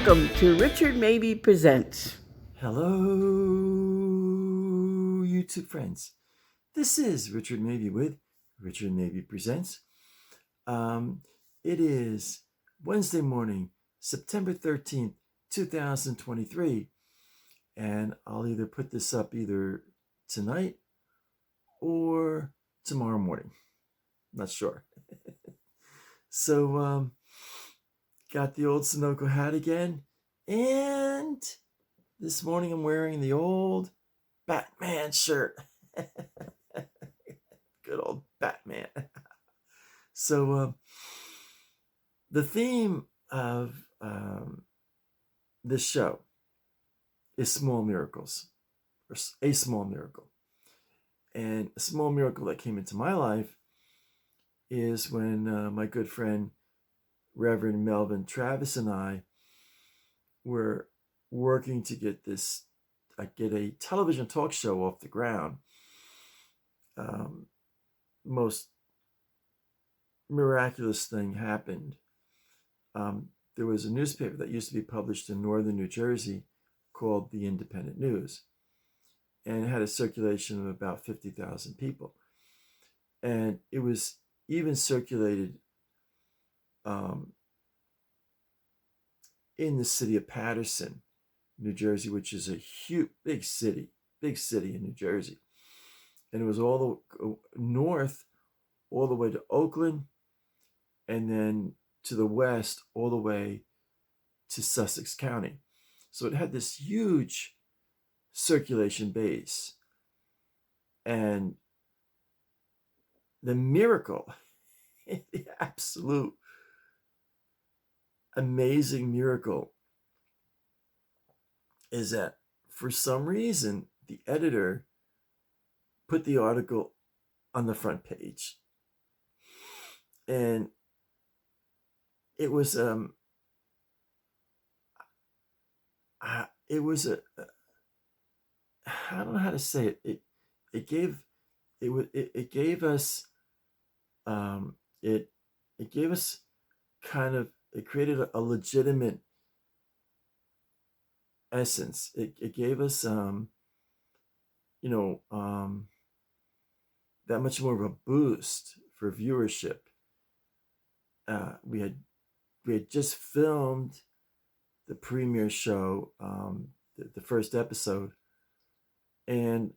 Welcome to Richard Mabey Presents. Hello, YouTube friends. This is Richard Mabey with Richard Mabey Presents. It is Wednesday morning, September 13th, 2023, and I'll either put this up either tonight or tomorrow morning. Not sure. So, got the old Sunoco hat again, and this morning I'm wearing the old Batman shirt. Good old Batman. So the theme of this show is small miracles, or a small miracle. And a small miracle that came into my life is when my good friend Reverend Melvin Travis and I were working to get a television talk show off the ground. Most miraculous thing happened. There was a newspaper that used to be published in northern New Jersey called the Independent News, and it had a circulation of about 50,000 people. And it was even circulated in the city of Paterson, New Jersey, which is a huge, big city in New Jersey. And it was all the north, all the way to Oakland, and then to the west, all the way to Sussex County. So it had this huge circulation base. And the miracle, the absolute amazing miracle, is that for some reason, the editor put the article on the front page. And it was I don't know how to say it. It gave us kind of, it created a legitimate essence. It gave us that much more of a boost for viewership. We had just filmed the premiere show, the first episode, and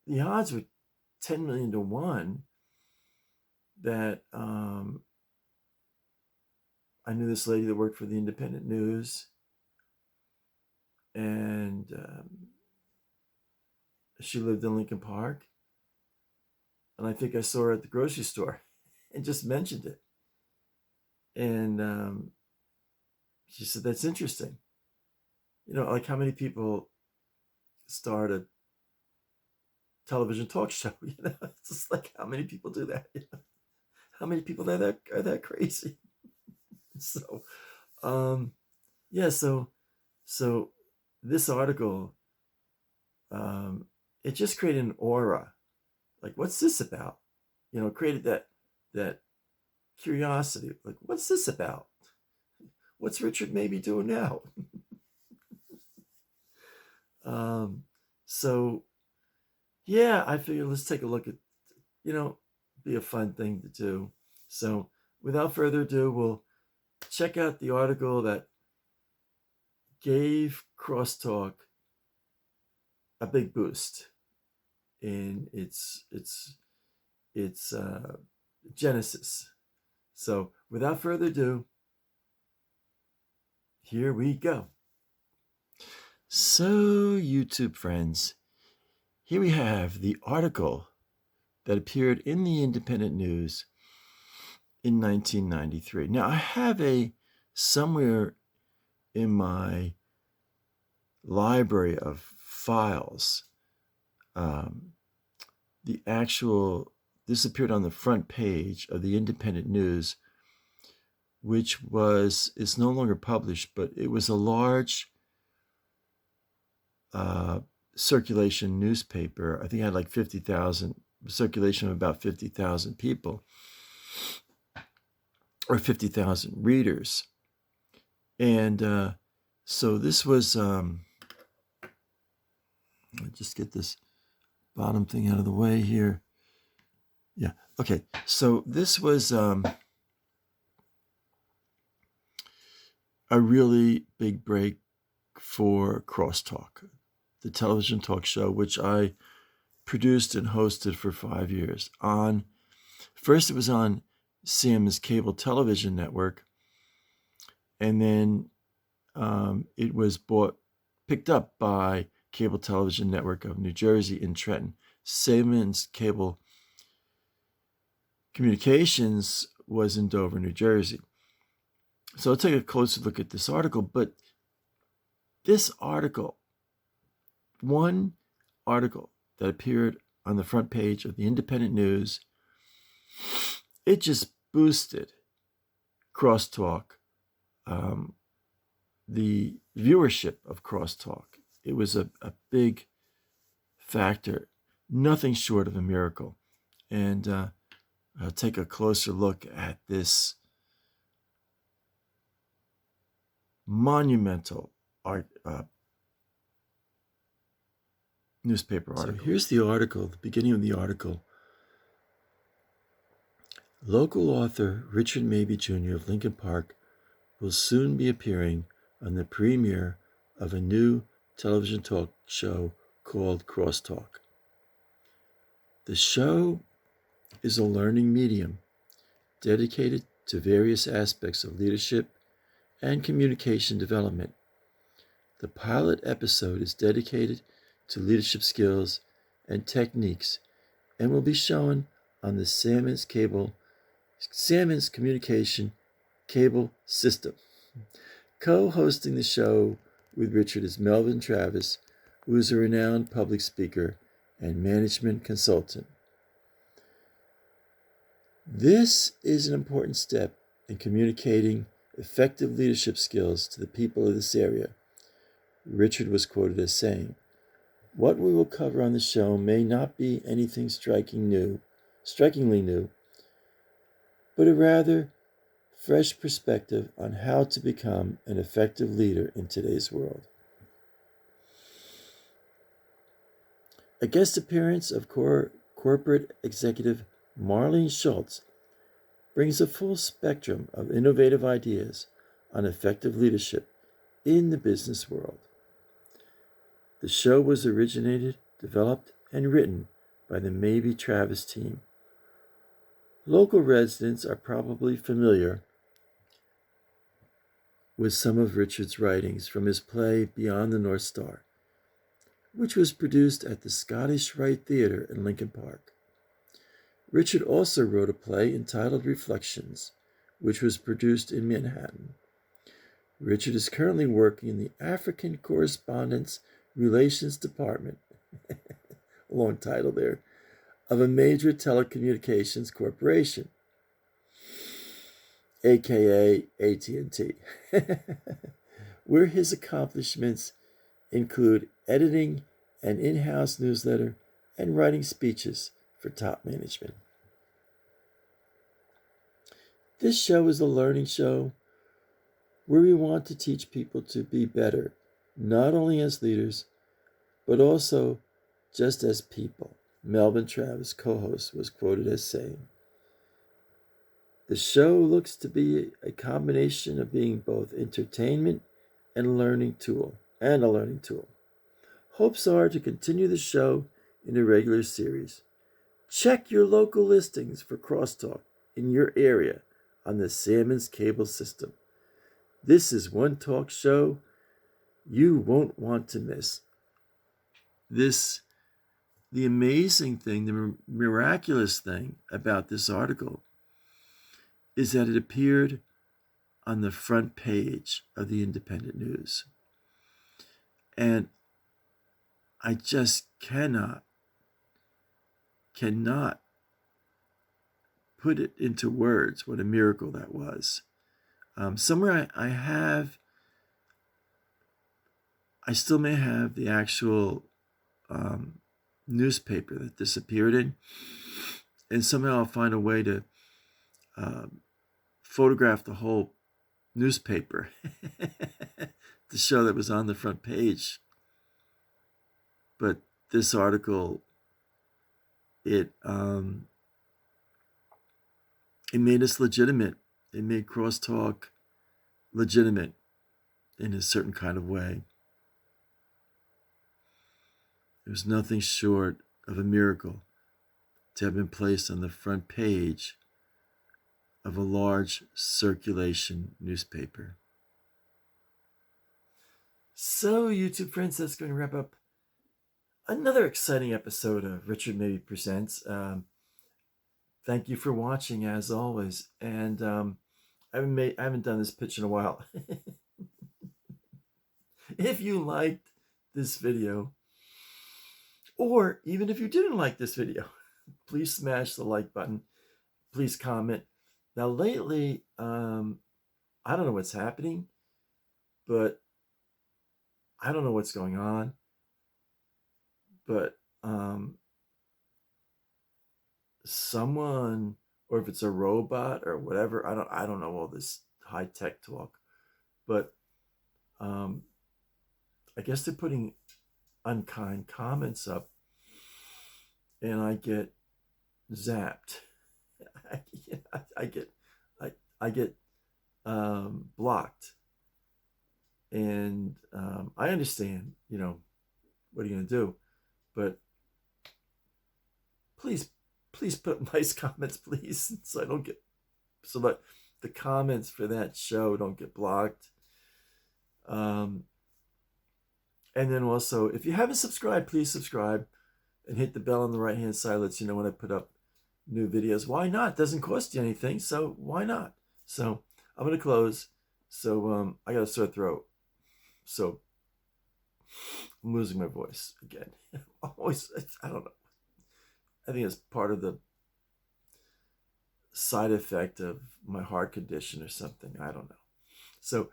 the odds were 10 million to 1 that I knew this lady that worked for the Independent News, and she lived in Lincoln Park, and I think I saw her at the grocery store and just mentioned it. And she said, "That's interesting. Like how many people start a television talk show? It's just like, how many people do that? How many people are that crazy?" So, so this article, it just created an aura. Like, what's this about? Created that curiosity. Like, what's this about? What's Richard Mabey doing now? So yeah, I figured let's take a look at, be a fun thing to do. So without further ado, we'll check out the article that gave Crosstalk a big boost in its genesis. So without further ado, here we go. So, YouTube friends, here we have the article that appeared in the Independent News in 1993. Now, I have somewhere in my library of files, this appeared on the front page of the Independent News, which is no longer published, but it was a large circulation newspaper. I think it had like 50,000, circulation of about 50,000 people, or 50,000 readers. And so this was, let me just get this bottom thing out of the way here. Yeah, okay. So this was a really big break for Crosstalk, the television talk show, which I produced and hosted for 5 years. First, it was on Siemens Cable Television Network, and then it was picked up by Cable Television Network of New Jersey in Trenton. Siemens Cable Communications was in Dover, New Jersey. So I'll take a closer look at this article, but this article, one article that appeared on the front page of the Independent News, it just boosted Crosstalk, the viewership of Crosstalk. It was a big factor, nothing short of a miracle. And I'll take a closer look at this monumental newspaper article. So here's the article, the beginning of the article. Local author Richard Mabey Jr. of Lincoln Park will soon be appearing on the premiere of a new television talk show called Crosstalk. The show is a learning medium dedicated to various aspects of leadership and communication development. The pilot episode is dedicated to leadership skills and techniques and will be shown on the Siemens Communication Cable System. Co-hosting the show with Richard is Melvin Travis, who is a renowned public speaker and management consultant. This is an important step in communicating effective leadership skills to the people of this area. Richard was quoted as saying, "What we will cover on the show may not be anything strikingly new, but a rather fresh perspective on how to become an effective leader in today's world." A guest appearance of corporate executive Marlene Schultz brings a full spectrum of innovative ideas on effective leadership in the business world. The show was originated, developed, and written by the Mabey Travis team. Local residents are probably familiar with some of Richard's writings from his play Beyond the North Star, which was produced at the Scottish Rite Theatre in Lincoln Park. Richard also wrote a play entitled Reflections, which was produced in Manhattan. Richard is currently working in the African Correspondence Relations Department, long title there, of a major telecommunications corporation, aka AT&T, where his accomplishments include editing an in-house newsletter and writing speeches for top management. This show is a learning show where we want to teach people to be better, not only as leaders, but also just as people, Melvin Travis, co-host, was quoted as saying. The show looks to be a combination of being both entertainment and a learning tool. Hopes are to continue the show in a regular series. Check your local listings for Crosstalk in your area on the Siemens Cable System. This is one talk show you won't want to miss. The amazing thing, the miraculous thing about this article is that it appeared on the front page of the Independent News. And I just cannot put it into words what a miracle that was. Somewhere I still may have the actual newspaper that this appeared in, and somehow I'll find a way to photograph the whole newspaper to show that was on the front page. But this article, it made us legitimate. It made crosstalk legitimate in a certain kind of way. It was nothing short of a miracle to have been placed on the front page of a large circulation newspaper. So, YouTube friends, that's going to wrap up another exciting episode of Richard Mabey Presents. Thank you for watching, as always. And I haven't done this pitch in a while. If you liked this video, or even if you didn't like this video, please smash the like button. Please comment. Now, lately, I don't know what's happening, but I don't know what's going on. But someone, or if it's a robot or whatever, I don't know all this high tech talk, but I guess they're putting unkind comments up, and I get zapped. I get blocked, and I understand. What are you gonna do? But please put nice comments, please, so that the comments for that show don't get blocked. And then also, if you haven't subscribed, please subscribe and hit the bell on the right hand side. Lets you know when I put up new videos. Why not? Doesn't cost you anything, so why not? So I'm gonna close. So I got a sore throat, so I'm losing my voice again. I don't know. I think it's part of the side effect of my heart condition or something. I don't know. So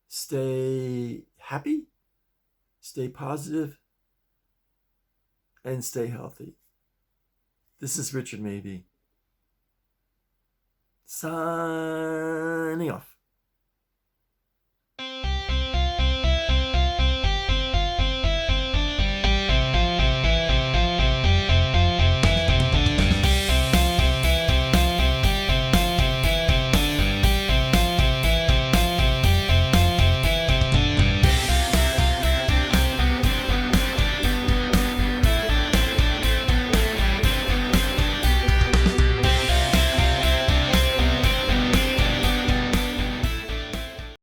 stay happy, stay positive, and stay healthy. This is Richard Mabey, signing off.